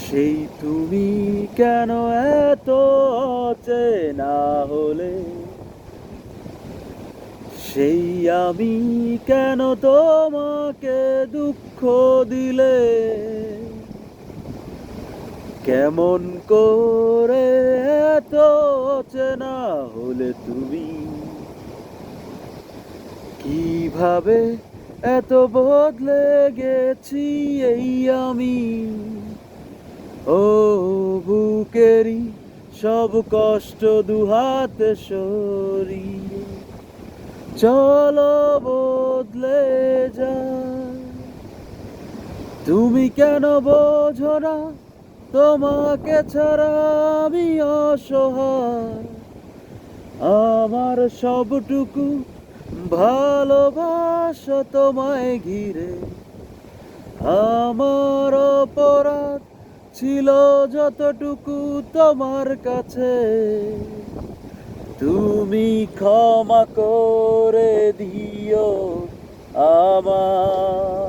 সেই তুমি কেন এত অচেনা হলে, সেই আমি কেন তোমাকে দুঃখ দিলে, কেমন করে এত অচেনা হলে তুমি, কিভাবে এত বদলে গেছি এই আমি। ও বুকেরই সব কষ্ট দুহাতে সরিয়ে চলো বদলে যায়। তুমি কেন বোঝো না তোমাকে ছাড়া আমি অসহায়, আমার সবটুকু ভালোবাসা তোমায় ঘিরে। আমার অপরাধ ছিল যতটুকু তোমার কাছে, তুমি ক্ষমা করে দিও আমায়।